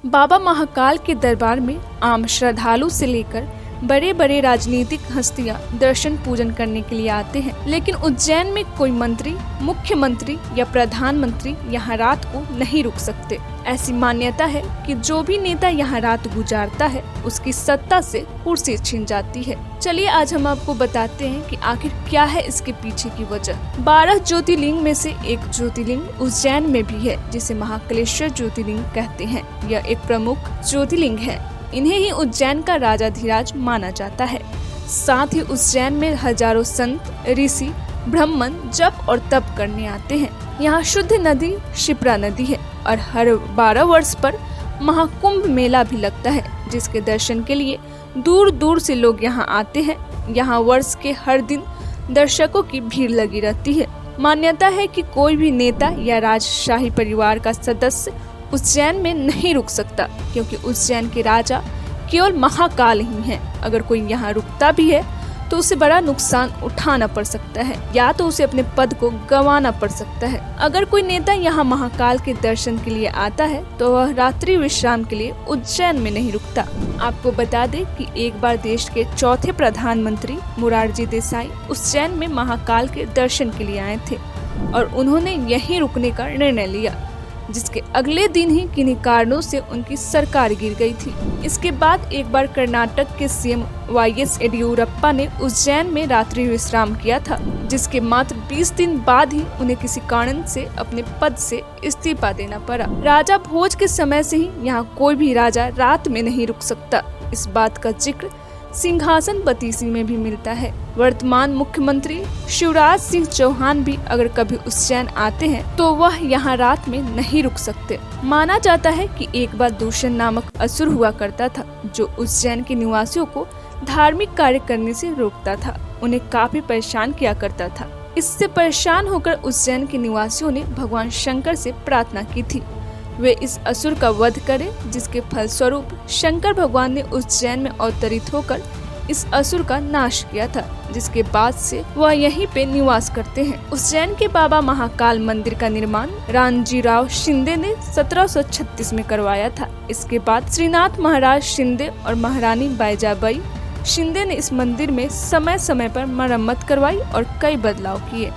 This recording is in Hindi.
बाबा महाकाल के दरबार में आम श्रद्धालु से लेकर बड़े बड़े राजनीतिक हस्तियां दर्शन पूजन करने के लिए आते हैं, लेकिन उज्जैन में कोई मंत्री, मुख्यमंत्री या प्रधानमंत्री यहाँ रात को नहीं रुक सकते। ऐसी मान्यता है कि जो भी नेता यहाँ रात गुजारता है उसकी सत्ता से कुर्सी छिन जाती है। चलिए आज हम आपको बताते हैं कि आखिर क्या है इसके पीछे की वजह। 12 ज्योतिर्लिंग में से एक ज्योतिर्लिंग उज्जैन में भी है, जिसे महाकालेश्वर ज्योतिर्लिंग कहते हैं। यह एक प्रमुख ज्योतिर्लिंग है। इन्हें ही उज्जैन का राजाधिराज माना जाता है। साथ ही उज्जैन में हजारों संत, ऋषि, ब्राह्मण जप और तप करने आते हैं। यहाँ शुद्ध नदी शिप्रा नदी है और हर 12 वर्ष पर महाकुंभ मेला भी लगता है, जिसके दर्शन के लिए दूर दूर से लोग यहाँ आते हैं। यहाँ वर्ष के हर दिन दर्शकों की भीड़ लगी रहती है। मान्यता है कि कोई भी नेता या राजशाही परिवार का सदस्य उज्जैन में नहीं रुक सकता, क्योंकि उज्जैन के राजा केवल महाकाल ही हैं। अगर कोई यहाँ रुकता भी है तो उसे बड़ा नुकसान उठाना पड़ सकता है, या तो उसे अपने पद को गंवाना पड़ सकता है। अगर कोई नेता यहाँ महाकाल के दर्शन के लिए आता है तो वह रात्रि विश्राम के लिए उज्जैन में नहीं रुकता। आपको बता दें कि एक बार देश के चौथे प्रधानमंत्री मोरारजी देसाई उज्जैन में महाकाल के दर्शन के लिए आए थे और उन्होंने यहीं रुकने का निर्णय लिया, जिसके अगले दिन ही किन्हीं कारणों से उनकी सरकार गिर गई थी। इसके बाद एक बार कर्नाटक के सीएम वाईएस येडियुरप्पा ने उज्जैन में रात्रि विश्राम किया था, जिसके मात्र 20 दिन बाद ही उन्हें किसी कारण से अपने पद से इस्तीफा देना पड़ा। राजा भोज के समय से ही यहाँ कोई भी राजा रात में नहीं रुक सकता। इस बात का जिक्र सिंहासन बतीसी में भी मिलता है। वर्तमान मुख्यमंत्री शिवराज सिंह चौहान भी अगर कभी उज्जैन आते हैं तो वह यहाँ रात में नहीं रुक सकते। माना जाता है कि एक बार दूषण नामक असुर हुआ करता था, जो उज्जैन के निवासियों को धार्मिक कार्य करने से रोकता था, उन्हें काफी परेशान किया करता था। इससे परेशान होकर उज्जैन के निवासियों ने भगवान शंकर से प्रार्थना की थी वे इस असुर का वध करें, जिसके फलस्वरूप शंकर भगवान ने उज्जैन में अवतरित होकर इस असुर का नाश किया था, जिसके बाद से वह यहीं पे निवास करते हैं। उज्जैन के बाबा महाकाल मंदिर का निर्माण रामजीराव शिंदे ने 1736 में करवाया था। इसके बाद श्रीनाथ महाराज शिंदे और महारानी बाईजाबाई शिंदे ने इस मंदिर में समय समय पर मरम्मत करवाई और कई बदलाव किए।